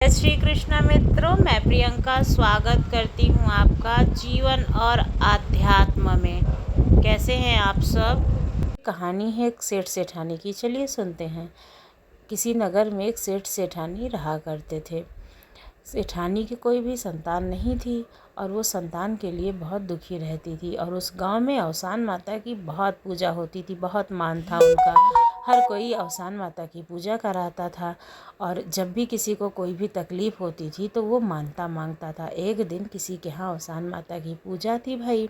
जय श्री कृष्ण मित्रों, मैं प्रियंका स्वागत करती हूँ आपका जीवन और आध्यात्म में। कैसे हैं आप सब। कहानी है एक सेठ सेठानी की, चलिए सुनते हैं। किसी नगर में एक सेठ सेठानी रहा करते थे। सेठानी की कोई भी संतान नहीं थी और वो संतान के लिए बहुत दुखी रहती थी। और उस गांव में अवसान माता की बहुत पूजा होती थी, बहुत मान था उनका। हर कोई अवसान माता की पूजा कराता था और जब भी किसी को कोई भी तकलीफ़ होती थी तो वो मानता मांगता था। एक दिन किसी के यहाँ अवसान माता की पूजा थी भाई,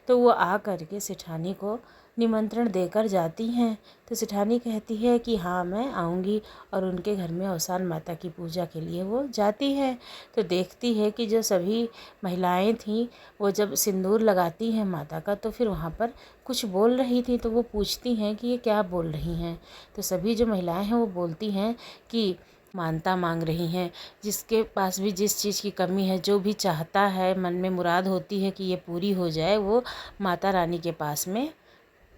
तो वो आ कर के सेठानी को निमंत्रण देकर जाती हैं। तो सेठानी कहती है कि हाँ मैं आऊँगी, और उनके घर में अवसान माता की पूजा के लिए वो जाती है। तो देखती है कि जो सभी महिलाएं थीं वो जब सिंदूर लगाती हैं माता का, तो फिर वहाँ पर कुछ बोल रही थी। तो वो पूछती हैं कि ये क्या बोल रही हैं। तो सभी जो महिलाएं हैं वो बोलती हैं कि मानता मांग रही हैं। जिसके पास भी जिस चीज़ की कमी है, जो भी चाहता है, मन में मुराद होती है कि ये पूरी हो जाए, वो माता रानी के पास में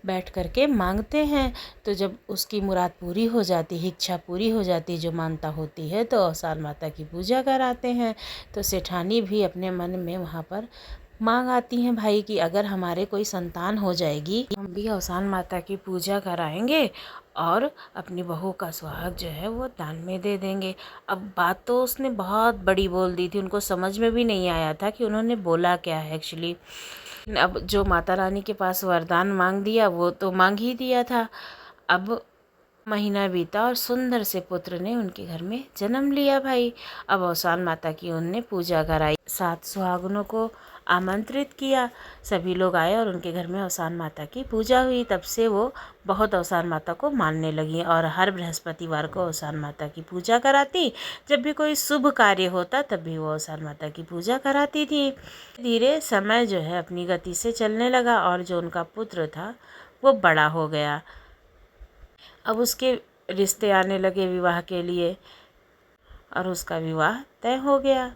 बैठ कर के मांगते हैं। तो जब उसकी मुराद पूरी हो जाती है, इच्छा पूरी हो जाती है, जो मानता होती है, तो अवसान माता की पूजा कराते हैं। तो सेठानी भी अपने मन में वहाँ पर मांग आती हैं भाई कि अगर हमारे कोई संतान हो जाएगी, हम भी अवसान माता की पूजा कराएंगे और अपनी बहू का सुहाग जो है वो दान में दे देंगे। अब बात तो उसने बहुत बड़ी बोल दी थी, उनको समझ में भी नहीं आया था कि उन्होंने बोला क्या है एक्चुअली। अब जो माता रानी के पास वरदान मांग दिया वो तो मांग ही दिया था। अब महीना बीता और सुंदर से पुत्र ने उनके घर में जन्म लिया भाई। अब अवसान माता की उनने पूजा कराई, 7 सुहागनों को आमंत्रित किया। सभी लोग आए और उनके घर में अवसान माता की पूजा हुई। तब से वो बहुत अवसान माता को मानने लगी और हर बृहस्पतिवार को अवसान माता की पूजा कराती। जब भी कोई शुभ कार्य होता तब भी वो अवसान माता की पूजा कराती थी। धीरे समय जो है अपनी गति से चलने लगा और जो उनका पुत्र था वो बड़ा हो गया। अब उसके रिश्ते आने लगे विवाह के लिए और उसका विवाह तय हो गया।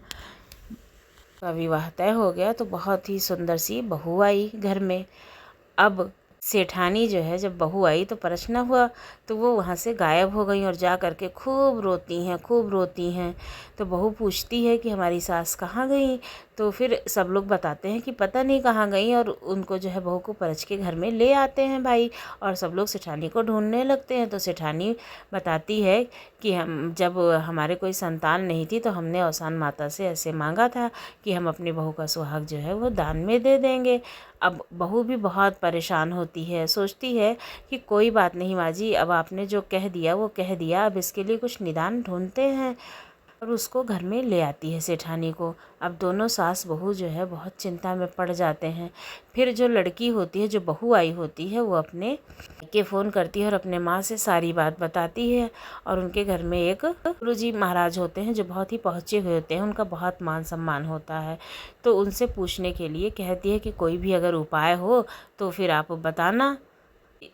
तो बहुत ही सुंदर सी बहू आई घर में। अब सेठानी जो है जब बहू आई तो प्रश्न हुआ, तो वो वहाँ से गायब हो गई और जा कर के खूब रोती हैं। तो बहू पूछती है कि हमारी सास कहाँ गई। तो फिर सब लोग बताते हैं कि पता नहीं कहाँ गई, और उनको जो है बहू को परच के घर में ले आते हैं भाई। और सब लोग सेठानी को ढूंढने लगते हैं। तो सेठानी बताती है कि हम जब हमारे कोई संतान नहीं थी तो हमने अवसान माता से ऐसे मांगा था कि हम अपनी बहू का सुहाग जो है वो दान में दे देंगे। अब बहू भी बहुत परेशान होती है, सोचती है कि कोई बात नहीं माँ जी, अब आपने जो कह दिया वो कह दिया, अब इसके लिए कुछ निदान ढूंढते हैं। और उसको घर में ले आती है सेठानी को। अब दोनों सास बहू जो है बहुत चिंता में पड़ जाते हैं। फिर जो लड़की होती है, जो बहू आई होती है, वो अपने के फ़ोन करती है और अपने माँ से सारी बात बताती है। और उनके घर में एक गुरुजी महाराज होते हैं जो बहुत ही पहुँचे हुए होते हैं, उनका बहुत मान सम्मान होता है। तो उनसे पूछने के लिए कहती है कि कोई भी अगर उपाय हो तो फिर आप बताना।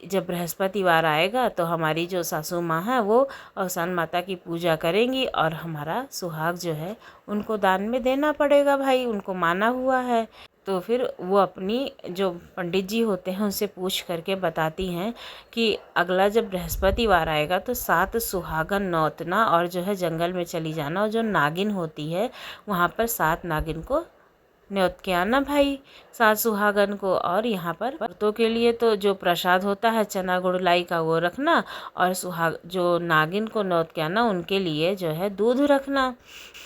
जब बृहस्पतिवार आएगा तो हमारी जो सासू माँ है वो अवसान माता की पूजा करेंगी और हमारा सुहाग जो है उनको दान में देना पड़ेगा भाई, उनको माना हुआ है। तो फिर वो अपनी जो पंडित जी होते हैं उनसे पूछ करके बताती हैं कि अगला जब बृहस्पतिवार आएगा तो 7 सुहागन नौतना और जो है जंगल में चली जाना, और जो नागिन होती है वहाँ पर 7 नागिन को न्योत के आना भाई, 7 सुहागन को। और यहाँ पर औरतों के लिए तो जो प्रसाद होता है चना गुड़ लाई का वो रखना, और सुहाग जो नागिन को न्योत के आना उनके लिए जो है दूध रखना।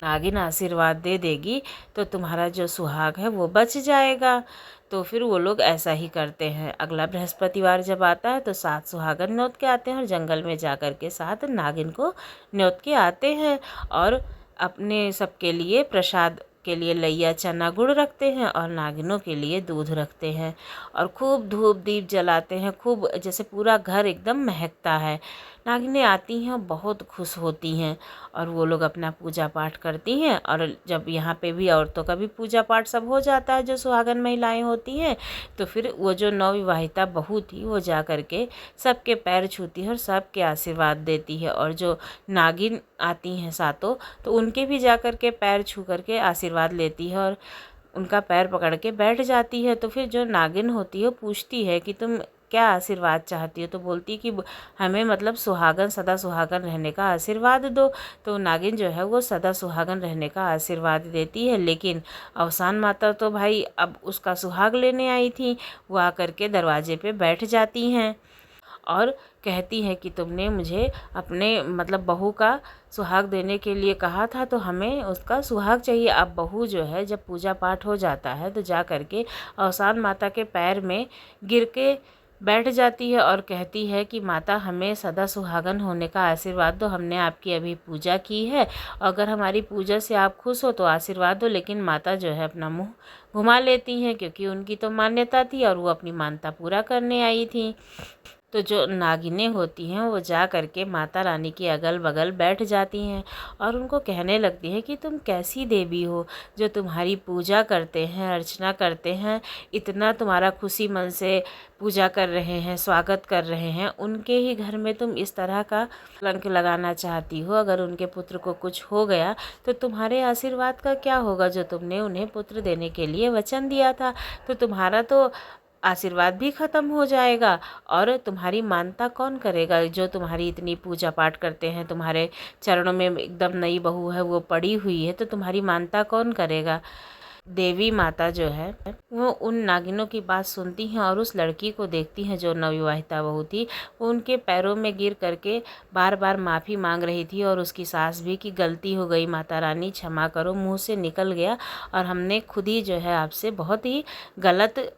नागिन आशीर्वाद दे देगी तो तुम्हारा जो सुहाग है वो बच जाएगा। तो फिर वो लोग ऐसा ही करते हैं। अगला बृहस्पतिवार जब आता है तो 7 सुहागन न्योत के आते हैं और जंगल में जा कर के 7 नागिन को न्योत के आते हैं। और अपने सबके लिए प्रसाद के लिए लैया चना गुड़ रखते हैं और नागिनों के लिए दूध रखते हैं। और खूब धूप दीप जलाते हैं, खूब जैसे पूरा घर एकदम महकता है। नागिनें आती हैं और बहुत खुश होती हैं और वो लोग अपना पूजा पाठ करती हैं। और जब यहाँ पे भी औरतों का भी पूजा पाठ सब हो जाता है, जो सुहागन महिलाएं होती हैं, तो फिर वो जो नवविवाहिता बहू थी वो जा कर के सबके पैर छूती है और सबके आशीर्वाद देती है। और जो नागिन आती हैं सातों, तो उनके भी जा कर के पैर छू कर के आशीर्वाद लेती है और उनका पैर पकड़ के बैठ जाती है। तो फिर जो नागिन होती है वो पूछती है कि तुम क्या आशीर्वाद चाहती हो? तो बोलती कि हमें मतलब सुहागन, सदा सुहागन रहने का आशीर्वाद दो। तो नागिन जो है वो सदा सुहागन रहने का आशीर्वाद देती है। लेकिन अवसान माता तो भाई अब उसका सुहाग लेने आई थी, वो आकर के दरवाजे पे बैठ जाती हैं और कहती हैं कि तुमने मुझे अपने मतलब बहू का सुहाग देने के लिए कहा था, तो हमें उसका सुहाग चाहिए। अब बहू जो है जब पूजा पाठ हो जाता है तो जा कर के अवसान माता के पैर में गिर के बैठ जाती है और कहती है कि माता हमें सदा सुहागन होने का आशीर्वाद दो, हमने आपकी अभी पूजा की है, अगर हमारी पूजा से आप खुश हो तो आशीर्वाद दो। लेकिन माता जो है अपना मुंह घुमा लेती हैं, क्योंकि उनकी तो मान्यता थी और वो अपनी मान्यता पूरा करने आई थी। तो जो नागिनें होती हैं वो जा कर के माता रानी के अगल बगल बैठ जाती हैं और उनको कहने लगती हैं कि तुम कैसी देवी हो जो तुम्हारी पूजा करते हैं, अर्चना करते हैं, इतना तुम्हारा खुशी मन से पूजा कर रहे हैं, स्वागत कर रहे हैं, उनके ही घर में तुम इस तरह का कलंक लगाना चाहती हो। अगर उनके पुत्र को कुछ हो गया तो तुम्हारे आशीर्वाद का क्या होगा? जो तुमने उन्हें पुत्र देने के लिए वचन दिया था, तो तुम्हारा तो आशीर्वाद भी ख़त्म हो जाएगा और तुम्हारी मानता कौन करेगा? जो तुम्हारी इतनी पूजा पाठ करते हैं, तुम्हारे चरणों में एकदम नई बहू है वो पड़ी हुई है, तो तुम्हारी मानता कौन करेगा? देवी माता जो है वो उन नागिनों की बात सुनती हैं और उस लड़की को देखती हैं जो नवविवाहिता बहू थी। वो उनके पैरों में गिर करके बार बार माफ़ी मांग रही थी और उसकी सास भी कि गलती हो गई माता रानी, क्षमा करो, मुँह से निकल गया और हमने खुद ही जो है आपसे बहुत ही गलत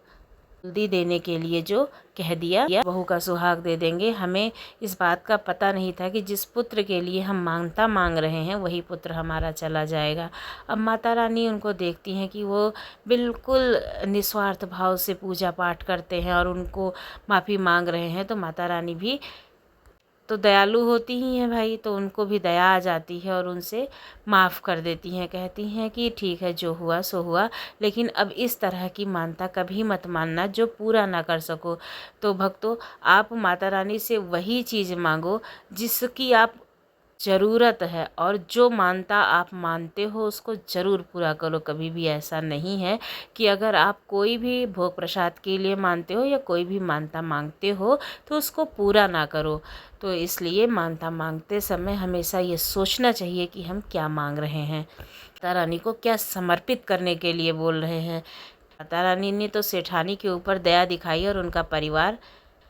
जल्दी देने के लिए जो कह दिया, बहू का सुहाग दे देंगे। हमें इस बात का पता नहीं था कि जिस पुत्र के लिए हम मांगता मांग रहे हैं वही पुत्र हमारा चला जाएगा। अब माता रानी उनको देखती हैं कि वो बिल्कुल निस्वार्थ भाव से पूजा पाठ करते हैं और उनको माफ़ी मांग रहे हैं, तो माता रानी भी तो दयालु होती ही हैं भाई, तो उनको भी दया आ जाती है और उनसे माफ़ कर देती हैं। कहती हैं कि ठीक है, जो हुआ सो हुआ, लेकिन अब इस तरह की मानता कभी मत मानना जो पूरा ना कर सको। तो भक्तों, आप माता रानी से वही चीज़ मांगो जिसकी आप ज़रूरत है, और जो मानता आप मानते हो उसको ज़रूर पूरा करो। कभी भी ऐसा नहीं है कि अगर आप कोई भी भोग प्रसाद के लिए मानते हो या कोई भी मानता मांगते हो तो उसको पूरा ना करो। तो इसलिए मानता मांगते समय हमेशा ये सोचना चाहिए कि हम क्या मांग रहे हैं, माता रानी को क्या समर्पित करने के लिए बोल रहे हैं। माता रानी ने तो सेठानी के ऊपर दया दिखाई और उनका परिवार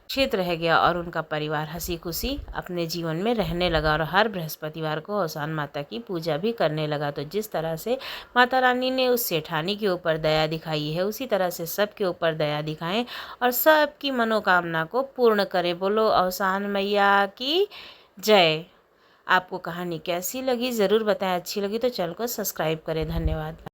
सुरक्षित रह गया और उनका परिवार हंसी खुशी अपने जीवन में रहने लगा और हर बृहस्पतिवार को अवसान माता की पूजा भी करने लगा। तो जिस तरह से माता रानी ने उस सेठानी के ऊपर दया दिखाई है, उसी तरह से सबके ऊपर दया दिखाएं और सबकी मनोकामना को पूर्ण करें। बोलो अवसान मैया की जय। आपको कहानी कैसी लगी ज़रूर बताएं, अच्छी लगी तो चैनल को सब्सक्राइब करें। धन्यवाद।